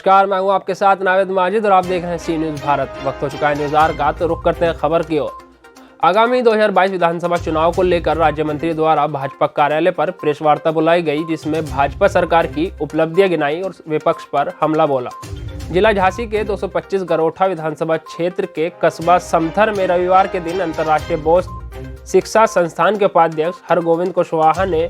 नमस्कार, मैं हूं आपके साथ नावेद माजिद और आप देख रहे हैं सी न्यूज़ भारत। वक्त हो चुका है न्यूज़ आवर का, तो रुक करते हैं खबर की ओर। आगामी 2022 विधानसभा चुनाव को लेकर राज्य मंत्री द्वारा भाजपा कार्यालय पर प्रेस वार्ता बुलाई गई, जिसमें भाजपा सरकार की उपलब्धियां गिनाई और विपक्ष पर हमला बोला। जिला झांसी के 225 गरोठा विधानसभा क्षेत्र के कस्बा समथर में रविवार के दिन अंतर्राष्ट्रीय बौद्ध शिक्षा संस्थान के उपाध्यक्ष हरगोविंद कुशवाहा ने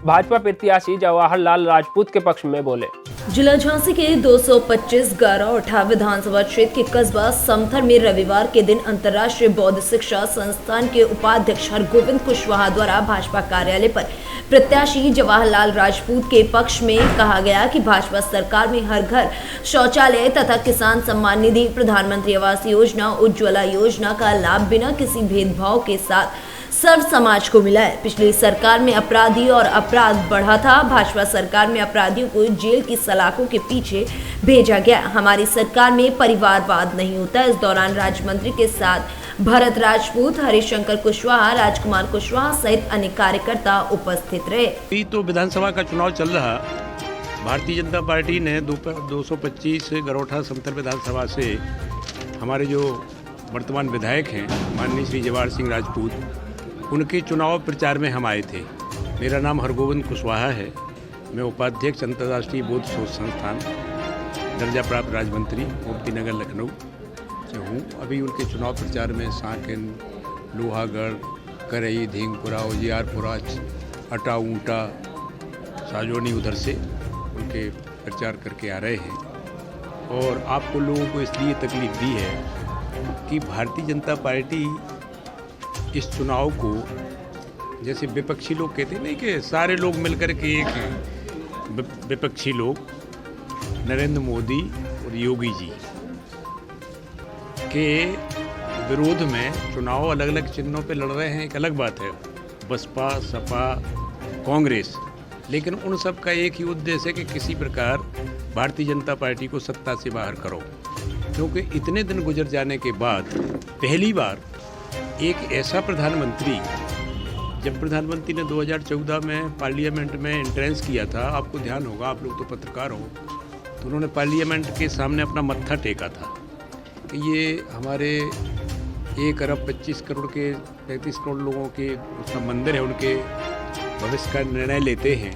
भाजपा प्रत्याशी जवाहरलाल राजपूत के पक्ष में बोले। जिला झांसी के 225 गरोठा विधानसभा क्षेत्र के कस्बा समथर में रविवार के दिन अंतर्राष्ट्रीय बौद्ध शिक्षा संस्थान के उपाध्यक्ष हरगोविंद कुशवाहा द्वारा भाजपा कार्यालय पर प्रत्याशी जवाहरलाल राजपूत के पक्ष में कहा गया कि भाजपा सरकार में हर घर शौचालय तथा किसान सम्मान निधि, प्रधानमंत्री आवास योजना, उज्ज्वला योजना का लाभ बिना किसी भेदभाव के साथ सर्व समाज को मिला है। पिछली सरकार में अपराधी और अपराध बढ़ा था। भाजपा सरकार में अपराधियों को जेल की सलाखों के पीछे भेजा गया। हमारी सरकार में परिवारवाद नहीं होता। इस दौरान राज्य मंत्री के साथ भरत राजपूत, हरिशंकर कुशवाहा, राजकुमार कुशवाहा सहित अन्य कार्यकर्ता उपस्थित रहे। अभी तो विधानसभा का चुनाव चल रहा। भारतीय जनता पार्टी ने 225 गरोठा समथर विधानसभा से हमारे जो वर्तमान विधायक हैं माननीय श्री जवाहर सिंह राजपूत, उनके चुनाव प्रचार में हम आए थे। मेरा नाम हरगोविंद कुशवाहा है। मैं उपाध्यक्ष अंतर्राष्ट्रीय बौद्ध शोध संस्थान दर्जा प्राप्त राज्य मंत्री गोमतीनगर लखनऊ से हूँ। अभी उनके चुनाव प्रचार में साकिन, लोहागढ़, करई, धेंगपुरा, उजियारपुरा, अटा ऊँटा, साजोनी उधर से उनके प्रचार करके आ रहे हैं। और आपको लोगों को इसलिए तकलीफ दी है कि भारतीय जनता पार्टी इस चुनाव को, जैसे विपक्षी लोग कहते नहीं कि सारे लोग मिलकर के एक हैं, विपक्षी लोग नरेंद्र मोदी और योगी जी के विरोध में चुनाव अलग अलग चिन्हों पे लड़ रहे हैं, एक अलग बात है। बसपा, सपा, कांग्रेस, लेकिन उन सब का एक ही उद्देश्य है कि किसी प्रकार भारतीय जनता पार्टी को सत्ता से बाहर करो। क्योंकि इतने दिन गुजर जाने के बाद पहली बार एक ऐसा प्रधानमंत्री, जब प्रधानमंत्री ने 2014 में पार्लियामेंट में एंट्रेंस किया था, आपको ध्यान होगा, आप लोग तो पत्रकार हो, तो उन्होंने पार्लियामेंट के सामने अपना मत्था टेका था कि ये हमारे 1 अरब 25 करोड़ के 35 करोड़ लोगों के उसका मंदिर है, उनके भविष्य का निर्णय लेते हैं।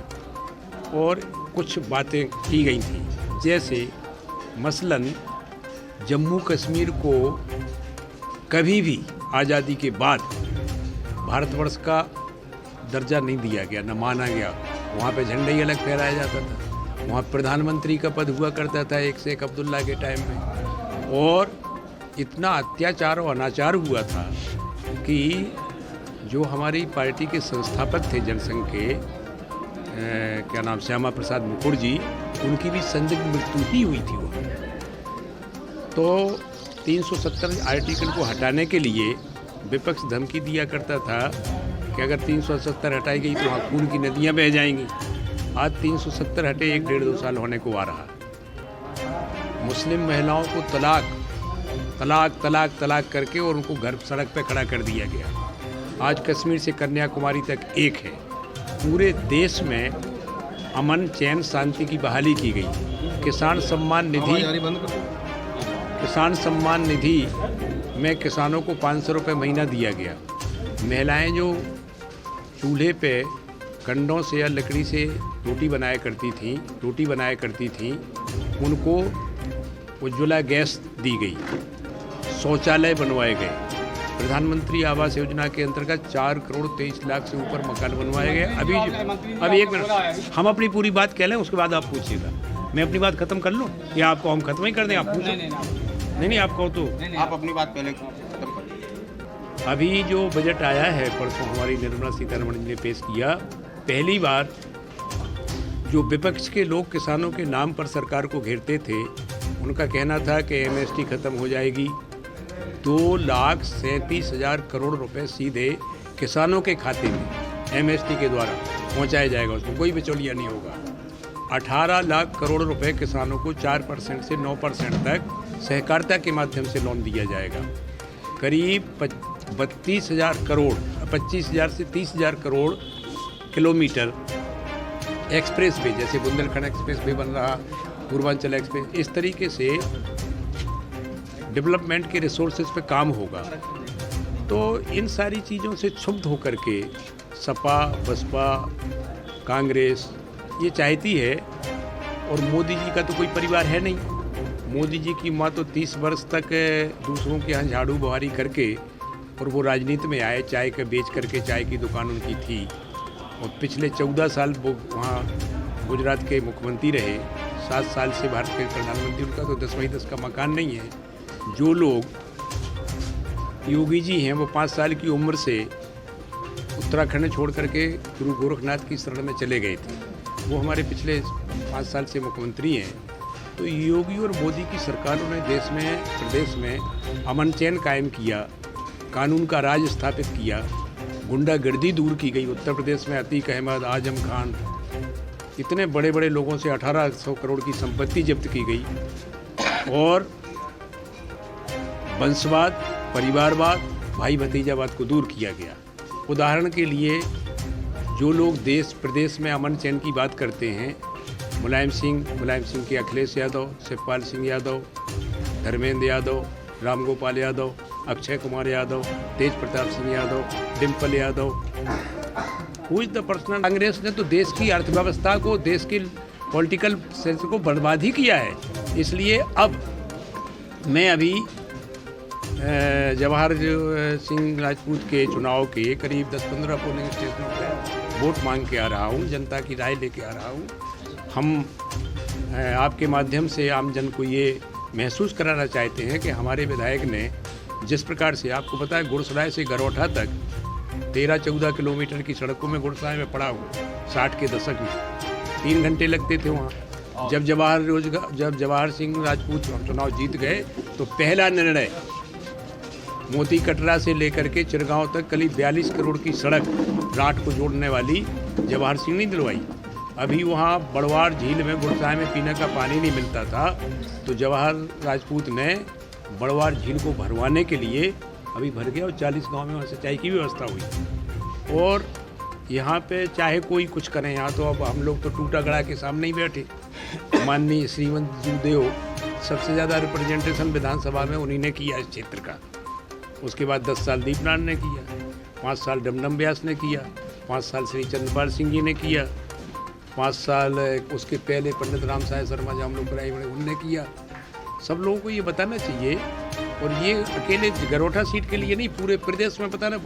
और कुछ बातें की गई थी, जैसे मसलन जम्मू कश्मीर को कभी भी आज़ादी के बाद भारतवर्ष का दर्जा नहीं दिया गया, न माना गया। वहाँ पे झंडा ही अलग फहराया जाता था। वहाँ प्रधानमंत्री का पद हुआ करता था एक शेख अब्दुल्ला के टाइम में। और इतना अत्याचार और अनाचार हुआ था कि जो हमारी पार्टी के संस्थापक थे जनसंघ के, क्या नाम, श्यामा प्रसाद मुखर्जी, उनकी भी संदिग्ध मृत्यु ही हुई थी। वो तो 370 आर्टिकल को हटाने के लिए विपक्ष धमकी दिया करता था कि अगर 370 हटाई गई तो वहाँ खून की नदियाँ बह जाएंगी। आज 370 हटे 1-1.5-2 साल होने को आ रहा। मुस्लिम महिलाओं को तलाक तलाक तलाक तलाक करके और उनको घर सड़क पे खड़ा कर दिया गया। आज कश्मीर से कन्याकुमारी तक एक है। पूरे देश में अमन, चैन, शांति की बहाली की गई। किसान सम्मान निधि में किसानों को 500 रुपये महीना दिया गया। महिलाएं जो चूल्हे पे कंडों से या लकड़ी से रोटी बनाया करती थी, उनको उज्ज्वला गैस दी गई। शौचालय बनवाए गए। प्रधानमंत्री आवास योजना के अंतर्गत 4 करोड़ 23 लाख से ऊपर मकान बनवाए गए। अभी एक मिनट, हम अपनी पूरी बात कह लें, उसके बाद आप पूछिएगा। मैं अपनी बात खत्म कर लूँ या आपको हम खत्म ही कर दें? आप पूछो। नहीं, आप कहो तो आप अपनी बात पहले खत्म कर। अभी जो बजट आया है, परसों हमारी निर्मला सीतारमण जी ने पेश किया, पहली बार जो विपक्ष के लोग किसानों के नाम पर सरकार को घेरते थे, उनका कहना था कि एमएसटी खत्म हो जाएगी। 2,37,000 करोड़ रुपए सीधे किसानों के खाते में एमएसटी के द्वारा पहुंचाया जाएगा। उसमें कोई बिचौलिया नहीं होगा। 18 लाख करोड़ रुपए किसानों को 4% से 9% तक सहकारिता के माध्यम से लोन दिया जाएगा। करीब 32,000 करोड़, 25,000 से 30,000 करोड़ किलोमीटर एक्सप्रेस वे, जैसे बुंदेलखंड एक्सप्रेस वे बन रहा, पूर्वांचल एक्सप्रेस, इस तरीके से डेवलपमेंट के रिसोर्सेज पे काम होगा। तो इन सारी चीज़ों से क्षुब्ध होकर के सपा, बसपा, कांग्रेस ये चाहती है, और मोदी जी का तो कोई परिवार है नहीं। मोदी जी की माँ तो 30 वर्ष तक दूसरों के यहाँ झाड़ू बुहारी करके और वो राजनीति में आए, चाय का बेच करके, चाय की दुकान उनकी थी, और पिछले 14 साल वो वहाँ गुजरात के मुख्यमंत्री रहे। 7 साल से भारत के प्रधानमंत्री, उनका तो 10 का मकान नहीं है। जो लोग योगी जी हैं वो 5 साल की उम्र से उत्तराखंड छोड़ करके गुरु गोरखनाथ की शरण में चले गए थे, वो हमारे पिछले 5 साल से मुख्यमंत्री हैं। तो योगी और मोदी की सरकारों ने देश में, प्रदेश में अमन चैन कायम किया, कानून का राज स्थापित किया, गुंडागर्दी दूर की गई। उत्तर प्रदेश में अतीक अहमद, आजम खान, इतने बड़े बड़े लोगों से 1800 करोड़ की संपत्ति जब्त की गई, और वंशवाद, परिवारवाद, भाई भतीजावाद को दूर किया गया। उदाहरण के लिए जो लोग देश प्रदेश में अमन चैन की बात करते हैं, मुलायम सिंह के Akhilesh Yadav, Shivpal Singh Yadav, Dharmendra Yadav, Ramgopal Yadav, Akshay Kumar Yadav, Tej Pratap Singh Yadav, Dimple Yadav, who is the personal. Congress ने तो देश की अर्थव्यवस्था को, देश की पॉलिटिकल सेंस को बर्बाद ही किया है। इसलिए अब मैं अभी जवाहर सिंह राजपूत के चुनाव के करीब 10-15 पोलिंग स्टेशनों पर वोट मांग के आ रहा हूँ, जनता की राय लेके आ रहा हूँ। हम आपके माध्यम से आम जन को ये महसूस कराना चाहते हैं कि हमारे विधायक ने जिस प्रकार से, आपको पता है गुरसराय से गरौठा तक 13-14 किलोमीटर की सड़कों में गुरसराय में पड़ा हूँ 60 के दशक में 3 घंटे लगते थे वहाँ। जब जवाहर सिंह राजपूत चुनाव जीत गए तो पहला निर्णय मोती कटरा से लेकर के चिरगांव तक करीब 42 करोड़ की सड़क राठ को जोड़ने वाली जवाहर सिंह ने दिलवाई। अभी वहाँ बड़वार झील में गुरसराय में पीने का पानी नहीं मिलता था, तो जवाहर राजपूत ने बड़वार झील को भरवाने के लिए अभी भर गया, और 40 गांव में वहाँ सिंचाई की व्यवस्था हुई। और यहाँ पे चाहे कोई कुछ करें, यहाँ तो अब हम लोग तो टूटा गड़ा के सामने ही बैठे। माननीय श्रीमंत जूदेव, सबसे ज़्यादा रिप्रेजेंटेशन विधानसभा में उन्हीं ने किया इस क्षेत्र का। उसके बाद 10 साल दीपनाथ ने किया, 5 साल डमडम व्यास ने किया, 5 साल श्री चंद्रपाल सिंह जी ने किया, 5 साल उसके पहले पंडित राम साय शर्मा जो हम लोग कराए बड़े उनने किया। सब लोगों को ये बताना चाहिए, और ये अकेले गरौठा सीट के लिए नहीं, पूरे प्रदेश में बताना,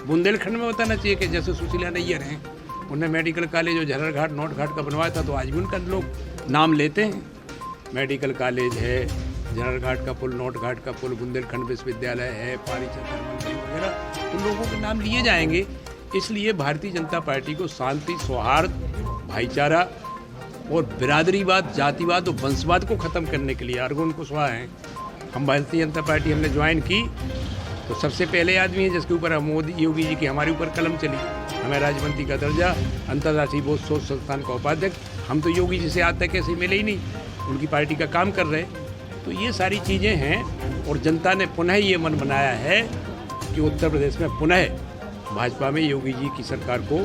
बुंदेलखंड में बताना चाहिए कि जैसे सुशीला नैयर हैं, उन्हें मेडिकल कॉलेज जो झररघाट नोटघाट का बनवाया था, तो आज भी उनका लोग नाम लेते हैं। मेडिकल कॉलेज है, झररघाट का पुल, नोटघाट का पुल, बुंदेलखंड विश्वविद्यालय है, पारीचंद मंदिर वगैरह, तो लोगों के नाम लिए जाएंगे। इसलिए भारतीय जनता पार्टी को शांति, सौहार्द, भाईचारा और बिरादरीवाद, जातिवाद और वंशवाद को ख़त्म करने के लिए अर्जुन कुशवाहा हैं। हम भारतीय जनता पार्टी हमने ज्वाइन की तो सबसे पहले आदमी है जिसके ऊपर मोदी योगी जी की हमारे ऊपर कलम चली, हमें राज्यमंत्री का दर्जा, अंतर्राष्ट्रीय बौद्ध शोध संस्थान का उपाध्यक्ष। हम तो योगी जी से आज तक ऐसे मिले ही नहीं, उनकी पार्टी का काम कर रहे। तो ये सारी चीज़ें हैं, और जनता ने पुनः ये मन बनाया है कि उत्तर प्रदेश में पुनः भाजपा में योगी जी की सरकार को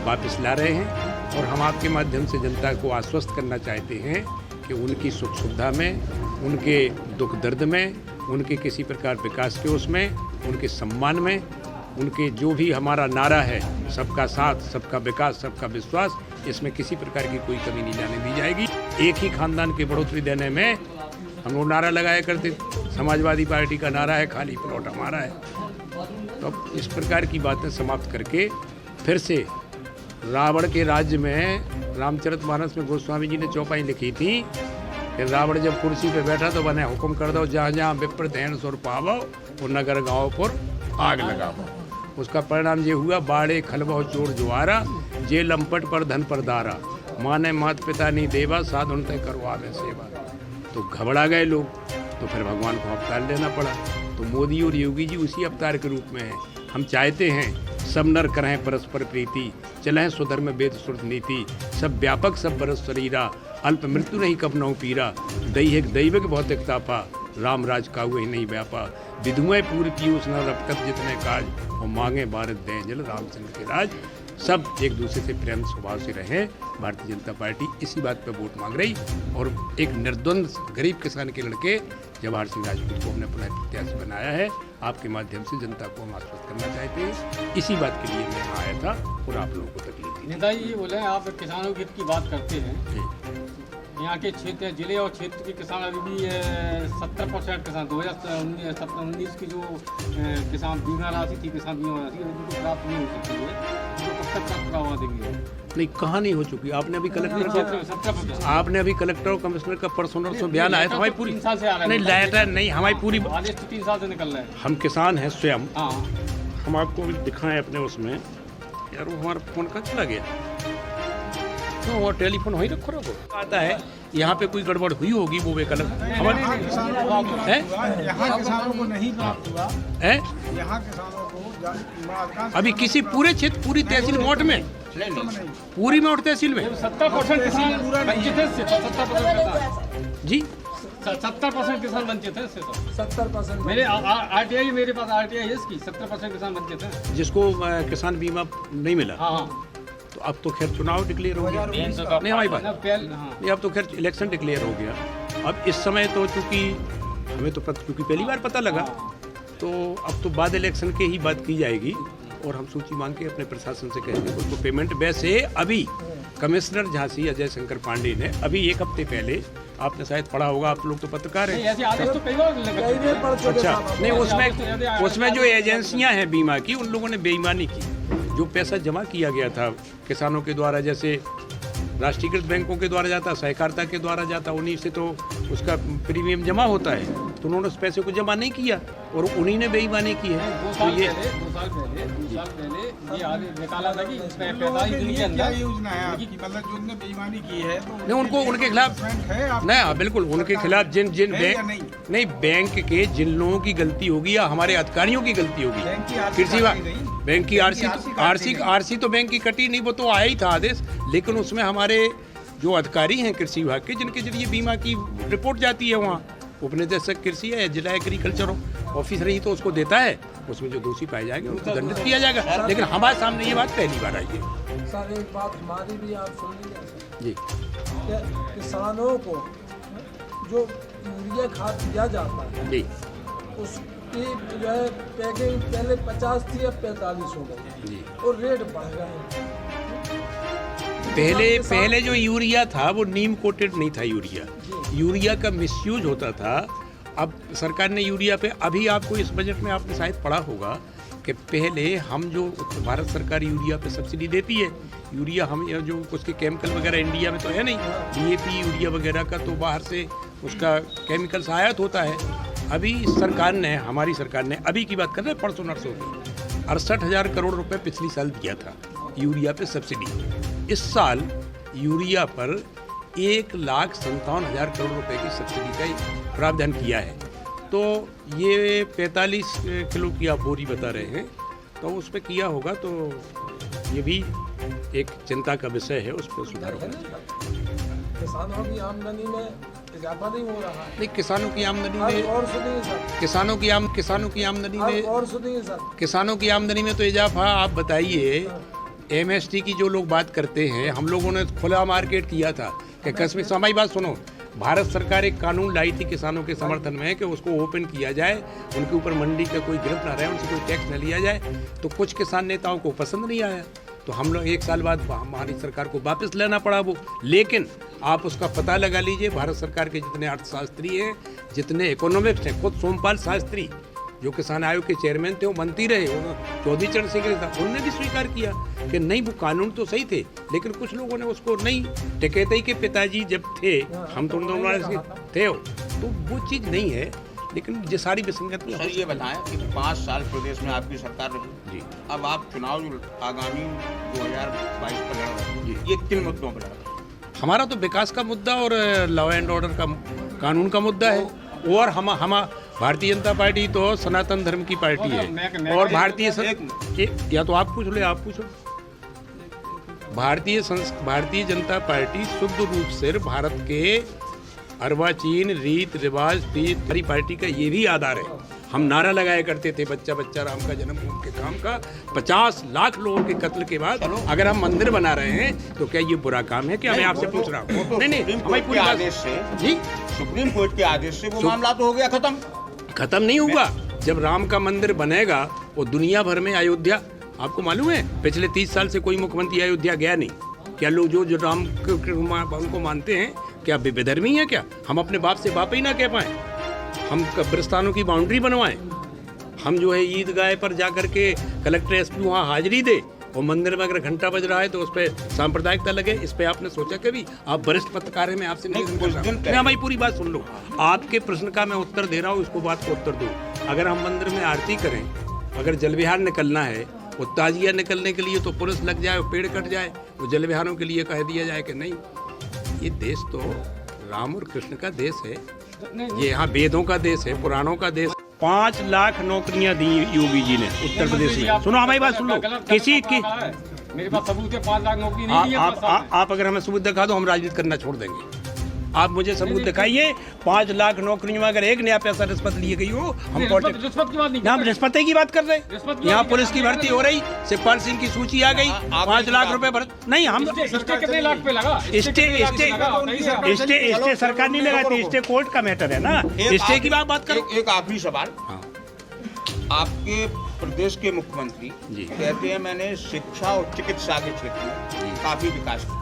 वापस ला रहे हैं। और हम आपके माध्यम से जनता को आश्वस्त करना चाहते हैं कि उनकी सुख सुविधा में, उनके दुख दर्द में, उनके किसी प्रकार विकास के उसमें, उनके सम्मान में, उनके जो भी हमारा नारा है, सबका साथ, सबका विकास, सबका विश्वास, इसमें किसी प्रकार की कोई कमी नहीं जाने दी जाएगी। एक ही खानदान की बढ़ोतरी देने में हम लोग नारा लगाया करते, समाजवादी पार्टी का नारा है खाली प्लॉट हमारा है। तो अब इस प्रकार की बातें समाप्त करके फिर से रावण के राज्य में रामचरितमानस में गोस्वामी जी ने चौपाई लिखी थी कि रावण जब कुर्सी पे बैठा तो बने हुक्म कर दो, जहाँ जहाँ विप्र धैन सुर पावो वो नगर गाँव पर आग लगावो। उसका परिणाम ये हुआ, बाड़े खलबो चोर जुआरा, जे लंपट पर धन पर दारा, माने मात पिता नहीं देवा, साधुन तय करवा में सेवा। तो घबरा गए लोग, तो फिर भगवान को अवतार लेना पड़ा। तो मोदी और योगी जी उसी अवतार के रूप में हैं। हम चाहते हैं सब नर करें परस्पर प्रीति, चलें स्वधर्म वेद श्रुत नीति, सब व्यापक सब बरस शरीरा, अल्प मृत्यु नहीं कब नौ पीरा, दैहिक दैविक भौतिक तापा, राम राज का हुए नहीं व्यापा, विधुएं पूरी पीयूष न रपकत जितने काज, और मांगे भारत दें जल रामचंद्र के राज। सब एक दूसरे से प्रेम स्वभाव से रहें। भारतीय जनता पार्टी इसी बात पर वोट मांग रही और एक निर्द्वंद गरीब किसान के लड़के जवाहर सिंह राजपूत को हमने पुनः प्रत्याशी बनाया है। आपके माध्यम से जनता को हम आश्वस्त करना चाहते हैं, इसी बात के लिए मैं यहाँ आया था और आप लोगों को तकलीफ दी। नेता जी बोले आप किसानों के हित की बात करते हैं, यहाँ के क्षेत्र जिले और क्षेत्र के किसान अभी भी 70% किसान 2019 की जो किसान बीमा राशि थी, किसान बीमा राशि उनको प्राप्त नहीं हो सकती है, तो कब तक प्राप्त करवा देंगे? नहीं, कहाँ नहीं हो चुकी? आपने अभी कलेक्टर 70% आपने अभी कलेक्टर और कमिश्नर का परसों से बयान आया था, हमारी पूरी 3 साल से आ रहा है। नहीं लेटर नहीं, हमारी पूरी आदेश तो 3 साल से निकल रहा है। हम किसान हैं स्वयं, हाँ हम आपको भी दिखाएं अपने उसमें। यार वो हमारा फोन कहाँ चला गया? क्यों वो टेलीफोन वहीं रखो आता है, यहाँ पे कोई गड़बड़ हुई होगी वो बेकल हमारे यहाँ किसानों को नहीं प्राप्त हुआ। है यहाँ किसानों को अभी किसी पूरे क्षेत्र पूरी तहसील मोट में पूरी मोट तहसील में 70% किसान वंचित है, 70% जी 70% किसान वंचित है इससे। 70% मेरे RTI मेरे पास RTI है इसकी, 70% किसान वंचित है। जिसको किसान बीमा नहीं मिला। हाँ हाँ तो अब तो खैर चुनाव डिक्लेयर हो गया, नहीं हमारी बात नहीं, अब तो खैर इलेक्शन डिक्लेयर हो गया। अब इस समय तो चूंकि हमें तो क्योंकि पहली बार पता लगा, तो अब तो बाद इलेक्शन के ही बात की जाएगी और हम सूची मांग के अपने प्रशासन से कहेंगे उसको पेमेंट। वैसे अभी कमिश्नर झांसी अजय शंकर पांडे ने अभी 1 हफ्ते पहले, आपने शायद पढ़ा होगा, आप लोग तो पत्रकार हैं। ऐसे आदेश तो कई बार लगे। अच्छा नहीं, उसमें जो एजेंसियां हैं बीमा की, उन लोगों ने बेईमानी की। जो पैसा जमा किया गया था किसानों के द्वारा, जैसे राष्ट्रीयकृत बैंकों के द्वारा जाता, सहकारिता के द्वारा जाता, उन्हीं से तो उसका प्रीमियम जमा होता है, तो उन्होंने उस पैसे को जमा नहीं किया और उन्हीं ने बेईमानी की है। 2 तो साल ये पहले ये आदेश निकाला था कि इसमें 45 दिन के क्या अंदर योजना है आपकी? मतलब जो उनने बेईमानी की है तो नहीं, उनको उनके खिलाफ है आप नहीं, हाँ बिल्कुल उनके खिलाफ जिन जिन है या बैंक नहीं? बैंक के जिन लोगों की गलती होगी या हमारे अधिकारियों की गलती होगी, बैंक की आरसी कृषि काटी गई। बैंक की काटी गई। आरसी तो बैंक की कटी नहीं, वो तो आया ही था आदेश, लेकिन उसमें हमारे जो अधिकारी हैं कृषि विभाग के, जिनके जरिए बीमा की रिपोर्ट जाती है, वहाँ उपनिदेशक कृषि है, जिला एग्रीकल्चर ऑफिसर ही तो उसको देता है, उसमें जो दोषी पाए जाएंगे उनको दंडित किया जाएगा। लेकिन हमारे सामने ये बात पहली बार आई है। सर एक बात हमारी भी आप सुन लीजिए जी कि किसानों को जो यूरिया खाद दिया जाता है जी उसकी जो है पैकिंग पहले 50 थी, अब 45 हो गई जी। और रेट बढ़ गए हैं। पहले जो यूरिया था वो नीम कोटेड नहीं था यूरिया का मिसयूज होता था। अब सरकार ने यूरिया पे, अभी आपको इस बजट में आपने शायद पढ़ा होगा कि पहले हम जो भारत सरकार यूरिया पे सब्सिडी देती है, यूरिया हम जो उसके केमिकल वगैरह इंडिया में तो है नहीं, DAP यूरिया वगैरह का तो बाहर से उसका केमिकल्स आयात होता है। अभी सरकार ने, हमारी सरकार ने, अभी की बात कर रहे हैं परसों नरसों की, 68,000 करोड़ रुपए पिछली साल दिया था यूरिया पे सब्सिडी। इस साल यूरिया पर 1,57,000 करोड़ रुपए की सब्सिडी का प्रावधान किया है। तो ये 45 किलो की आप बोरी बता रहे हैं, तो उस पर किया होगा, तो ये भी एक चिंता का विषय है, उस पर सुधार होगा। किसानों की आमदनी में इजाफा नहीं हो रहा है। नहीं, किसानों की आमदनी में, और सुनिए सर, किसानों की आमदनी में, और सुनिए सर, किसानों की आमदनी में तो इजाफा। आप बताइए, MST की जो लोग बात करते हैं, हम लोगों ने खुला मार्केट किया था कि कश्मीर, हमारी बात सुनो, भारत सरकार एक कानून लाई थी किसानों के समर्थन में कि उसको ओपन किया जाए, उनके ऊपर मंडी का कोई गिरफ्त ना रहे, उनसे कोई टैक्स न लिया जाए। तो कुछ किसान नेताओं को पसंद नहीं आया, तो हम लोग 1 साल बाद हमारी सरकार को वापस लेना पड़ा वो। लेकिन आप उसका पता लगा लीजिए, भारत सरकार के जितने अर्थशास्त्री हैं, जितने इकोनॉमिक्स हैं, खुद सोमपाल शास्त्री जो किसान आयोग के चेयरमैन थे, वो मंत्री रहे, चौधरी चरण सिंह था, उन्होंने भी स्वीकार किया कि नहीं, वो कानून तो सही थे, लेकिन कुछ लोगों ने उसको नहीं, टिकैती के पिताजी जब थे, हम तो थे, तो वो चीज़ नहीं है। लेकिन ये सारी विसंगतियाँ। सर ये बताएं कि 5 साल प्रदेश में आपकी सरकार रही जी, अब आप चुनाव जो आगामी 2022 पर लड़ रहे हैं, ये 3 मुद्दों पर लड़ रहे हैं। हमारा तो विकास का मुद्दा और लॉ एंड ऑर्डर का कानून का मुद्दा है, और हम भारतीय जनता पार्टी तो सनातन धर्म की पार्टी है, और या तो आप पूछ लो, आप पूछो। भारतीय जनता पार्टी शुद्ध रूप से भारत के अर्वाचीन रीत रिवाज हमारी पार्टी का ये भी आधार है। हम नारा लगाया करते थे बच्चा बच्चा राम का जन्मभूमि के काम का। 50 लाख लोगों के कत्ल के बाद अगर हम मंदिर बना रहे हैं तो क्या ये बुरा काम है? क्या मैं आपसे पूछ रहा हूँ? नहीं हमारी पूरी बात से जी, सुप्रीम कोर्ट के आदेश से वो मामला तो हो गया खत्म नहीं होगा। जब राम का मंदिर बनेगा वो दुनिया भर में अयोध्या, आपको मालूम है पिछले 30 साल से कोई मुख्यमंत्री अयोध्या गया नहीं। क्या लोग जो राम उनको मानते हैं क्या बेधर्मी है? क्या हम अपने बाप से बाप ही ना कह पाए? हम कब्रिस्तानों की बाउंड्री बनवाएं? हम जो है ईदगाह पर जाकर के कलेक्टर एसपी वहाँ हाजिरी दे और मंदिर में अगर घंटा बज रहा है तो उस पर सांप्रदायिकता लगे? इस पे आपने सोचा कभी? आप वरिष्ठ पत्रकार हैं, मैं आपसे नहीं हमारी पूरी बात सुन लो। आपके प्रश्न का मैं उत्तर दे रहा हूँ, इसको बात को उत्तर दो। अगर हम मंदिर में आरती करें, अगर जल विहार निकलना है, वो ताजिया निकलने के लिए तो पुलिस लग जाए, पेड़ कट जाए, वो जल विहारों के लिए कह दिया जाए कि नहीं, ये देश तो राम और कृष्ण का देश है, ये यहाँ वेदों का देश है, पुराणों का देश। 5 लाख नौकरियां दी योगी जी ने उत्तर प्रदेश में। सुनो हमारी बात सुन लो। किसी की मेरे पास सबूत है, 5 लाख नौकरी नहीं दी है। आप अगर हमें सबूत दिखा दो, हम राजनीति करना छोड़ देंगे। आप मुझे सबूत दिखाइए। 5 लाख नौकरियों में अगर एक नया पैसा रिश्वत ली गई हो, हम रिश्वत की बात नहीं, हम रिश्वत की बात कर रहे हैं। यहाँ पुलिस की भर्ती हो रही, शिवपाल सिंह की सूची आ गई, 5 लाख रुपए नहीं, हम कितने लाख पे लगा? स्टे सरकार नहीं लगाती, स्टे कोर्ट का मैटर है ना, स्टे की बात करो। एक आखिरी सवाल, आपके प्रदेश के मुख्यमंत्री कहते हैं मैंने शिक्षा और चिकित्सा के क्षेत्र में काफी विकास किया,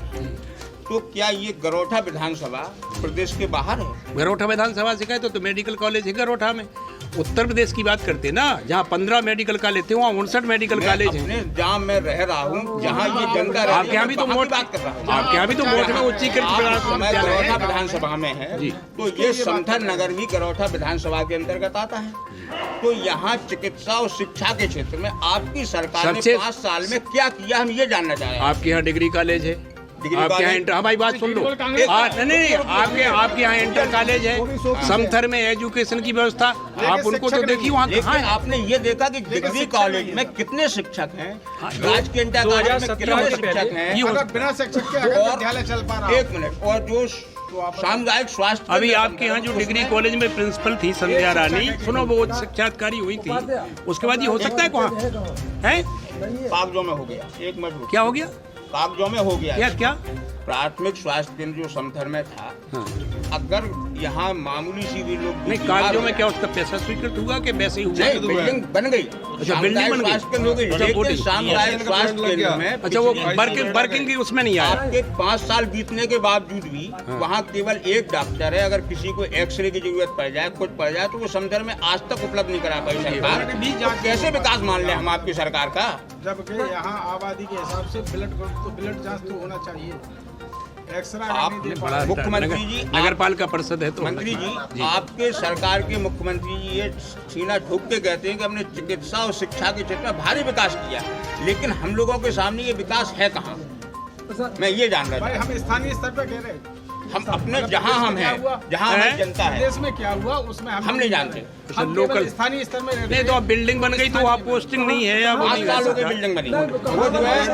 तो क्या ये गरोठा विधानसभा प्रदेश के बाहर है? गरोठा विधानसभा से कहे तो मेडिकल कॉलेज है गरोठा में। उत्तर प्रदेश की बात करते हैं ना, जहाँ 15 मेडिकल कॉलेज थे वहाँ 59 मेडिकल कॉलेज है। जहाँ मैं रह रहा हूँ, जहाँ ये जनता आपके यहाँ भी तो वोट बात कर रहा हूँ, आपके यहाँ भी तो वोट में उच्चीकृत गरोठा विधानसभा में है, तो ये समथर नगर भी गरोठा विधानसभा के अंतर्गत आता है। तो यहाँ चिकित्सा और शिक्षा के क्षेत्र में आपकी सरकार ने 5 साल में क्या किया, हम ये जानना चाह रहे हैं। आपके यहाँ डिग्री कॉलेज है, आपके यहाँ इंटर, हमारी बात सुन लो। नहीं, आपके यहाँ इंटर कॉलेज है, समथर में एजुकेशन की व्यवस्था, आप उनको तो देखिए वहाँ। लेकिन आपने ये देखा कि डिग्री कॉलेज में कितने शिक्षक हैं, राज के इंटर कॉलेज में कितने शिक्षक हैं, बिना शिक्षक के अगर विद्यालय चल पा रहा है। एक मिनट, और जो सामुदायिक स्वास्थ्य, अभी आपके यहाँ जो डिग्री कॉलेज में प्रिंसिपल थी संध्या रानी, सुनो वो साक्षात्कारी हुई थी, उसके बाद ये हो सकता है कहाँ है? कागजों में हो गया। एक मिनट, क्या हो गया? कागजों में हो गया। क्या? प्राथमिक स्वास्थ्य केंद्र जो समथर में था, अगर यहाँ मामूली सी भी लोग नहीं, कागजों में क्या उसका पैसा स्वीकृत हुआ कि वैसे ही हुआ? नहीं, बिल्डिंग बन गई। अच्छा, बिल्डिंग बन गई, स्वास्थ्य केंद्र हो गई, लेकिन सामुदायिक स्वास्थ्य केंद्र में अच्छा वो वर्किंग की उसमें नहीं आया। आपके 5 साल बीतने के बावजूद भी वहाँ केवल एक डॉक्टर है। अगर किसी को एक्सरे की जरूरत पड़ जाए, कुछ पड़ जाए, तो वो समथर में आज तक उपलब्ध नहीं करा पाई सरकार। तो कैसे विकास मान ले हम आपकी सरकार का? जबकि यहाँ आबादी के हिसाब से ब्लड जांच तो होना चाहिए। आप मुख्यमंत्री जी, नगर पालिका परिषद है तो मंत्री जी, आपके सरकार के मुख्यमंत्री जी ये सीना ठोक के कहते हैं कि हमने चिकित्सा और शिक्षा के क्षेत्र में भारी विकास किया, लेकिन हम लोगों के सामने ये विकास है कहाँ? मैं ये जान रहा हूँ। हम स्थानीय स्तर पर कह रहे हैं, हम अपने जहाँ हम हैं, जहाँ हमारी जनता है, देश में क्या हुआ उसमें हम नहीं जानते। हम लोकल स्थानीय स्तर में नहीं, तो अब बिल्डिंग बन गई तो वहाँ पोस्टिंग नहीं है। अब 5 सालों की बिल्डिंग बनी, वो जो है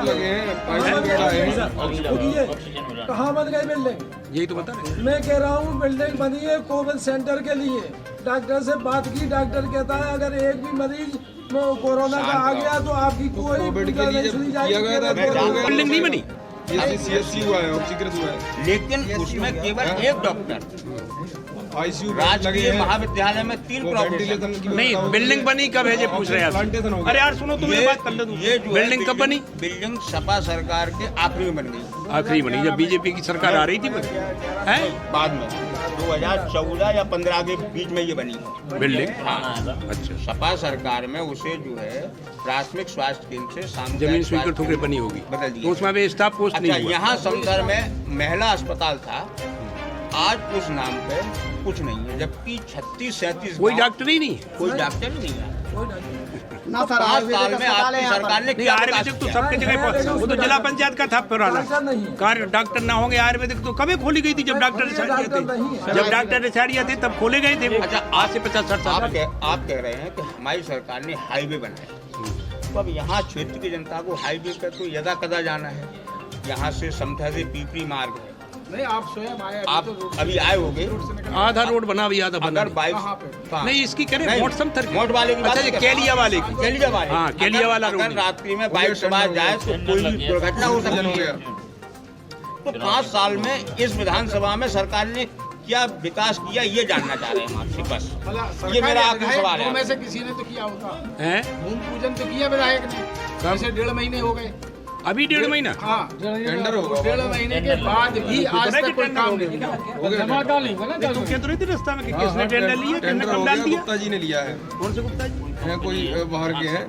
कहाँ बन गई बिल्डिंग? यही तो बता रहे। मैं कह रहा हूँ बिल्डिंग बनी है कोविड सेंटर के लिए। डॉक्टर से बात की, डॉक्टर कहता है अगर एक भी मरीज कोरोना का आ गया तो आपकी कोई नहीं सुनी जाएगी। बिल्डिंग नहीं बनी, CSC हुआ है, ऑक्सीकृत हुआ है, लेकिन उसमें केवल एक डॉक्टर। राजकीय महाविद्यालय में 3 प्रोफेसर। नहीं, बिल्डिंग बनी कब है ये पूछ रहे हैं। अरे यार सुनो, तुम्हें बात कर लो। ये बिल्डिंग कब बनी? बिल्डिंग सपा सरकार के आखिरी में बन गई। आखिरी बनी जब बीजेपी की सरकार आ रही थी, है बाद में 2014 या 15 के बीच में ये बनी बिल्डिंग। हाँ, अच्छा, सपा सरकार में उसे जो है प्राथमिक स्वास्थ्य केंद्र से जमीन स्वीकृत होकर बनी होगी, बदल दी। तो उसमें भी स्टाफ पोस्ट नहीं हुआ। यहाँ समथर में महिला अस्पताल था, आज उस नाम पे कुछ नहीं है, जबकि 36-37 कोई डॉक्टर ही नहीं है, कोई डॉक्टर ही नहीं है। ना सर, 5 साल में आपकी सरकार ने क्या विकास आयुर्वेदिक तो किया? सबके जगह, वो तो जिला पंचायत का था पुराना कार्य। डॉक्टर ना होंगे आयुर्वेदिक तो कभी खोली गई थी जब डॉक्टर रिटायरिया थे, जब डॉक्टर रिटायरिया थे तब खोले गए थे। अच्छा, आज से 50-60 साल आप कह रहे हैं कि हमारी सरकार ने हाईवे बनाया, तो अब यहाँ क्षेत्र की जनता को हाईवे पर तो यदा कदा जाना है। यहाँ से समथर से पीपरी मार्ग है, नहीं आप स्वयं आए अभी आप तो रोड अभी आए होगे, आधा रोड बना भी आधा बना अगर नहीं। बाइक कहाँ पे? कहाँ? नहीं इसकी करें नहीं, मोट समथर मोट वाले की बात अच्छा ये नहीं कर रहा। केलिया वाले की केलिया वाले, हाँ, केलिया वाला अगर रोड। रात्रि में बाइक सवार जाए तो कोई भी दुर्घटना हो सकती है। तो 5 साल में इस विधानसभा में सरकार ने क्या विकास किया, ये जानना चाह रहे हैं हम आपसे बस। मतलब ये मेरा सरकारी आखिरी सवाल विधायक है। दो में से किसी ने तो किया होगा, हैं भूमि पूजन तो किया विधायक ने, जैसे 1.5 महीने हो गए। अभी 1.5 महीना हाँ, टेंडर होगा, 1.5 महीने के बाद भी आज तक कोई काम नहीं किया। समाधान नहीं बना तुम कहते रहे थे रास्ता में कि किसने टेंडर लिया, किसने कम डाल दिया? गुप्ता जी ने लिया है। कौन से गुप्ता जी? हैं कोई बाहर के हैं,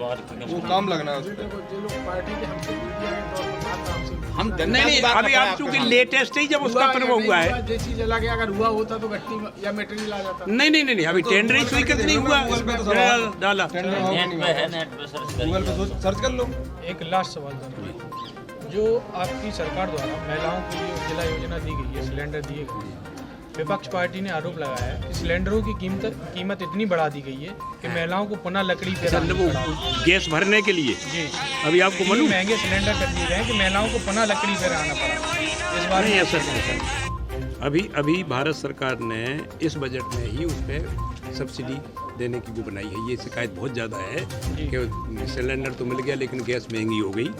वो काम लगना है उस पर। देखो, जो लोग पार्टी के हमसे मीडिया के तौर पर बात आपसे हम जनता नहीं की नहीं बात अभी कर रहे आप हैं चूंकि आपके लेटेस्ट ही जब उसका पर्व हुआ है। जैसी जला के अगर हुआ होता तो गट्टी या मटेरियल आ जाता। नहीं नहीं नहीं अभी टेंडर ही स्वीकृत नहीं हुआ डाला। टेंडर होगा नहीं, गूगल पे सर्च कर लो। एक लास्ट सवाल था, जो आपकी सरकार द्वारा महिलाओं के लिए उज्ज्वला योजना दी गई है, सिलेंडर दिए गए हैं, विपक्ष पार्टी ने आरोप लगाया है कि सिलेंडरों की कीमत इतनी बढ़ा दी गई है कि महिलाओं को पुनः लकड़ी पे अच्छा, वो गैस भरने के लिए जी अभी आपको मालूम महंगे सिलेंडर कर दिए गए हैं कि महिलाओं को पुनः लकड़ी पे रहना पड़ा। इस बार नहीं ऐसा नहीं। अभी भारत सरकार ने इस बजट में ही उस पर सब्सिडी देने की वो बनाई है। ये शिकायत बहुत ज़्यादा है कि सिलेंडर तो मिल गया लेकिन गैस महंगी हो गई।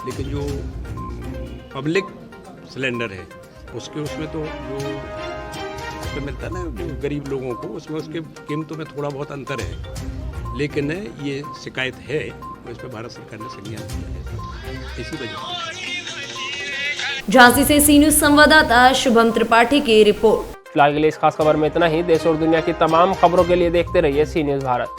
लेकिन जो पब्लिक सिलेंडर है उसमें तो जो उसमें मिलता है ना जो गरीब लोगों को, उसमें उसके कीमतों में थोड़ा बहुत अंतर है। लेकिन ये शिकायत है और इस पर भारत सरकार ने संज्ञान लिया है इसी वजह से। झांसी से सी न्यूज संवाददाता शुभम त्रिपाठी की रिपोर्ट। फिलहाल के लिए इस खास खबर में इतना ही। देश और दुनिया की तमाम खबरों के लिए देखते रहिए सी न्यूज भारत।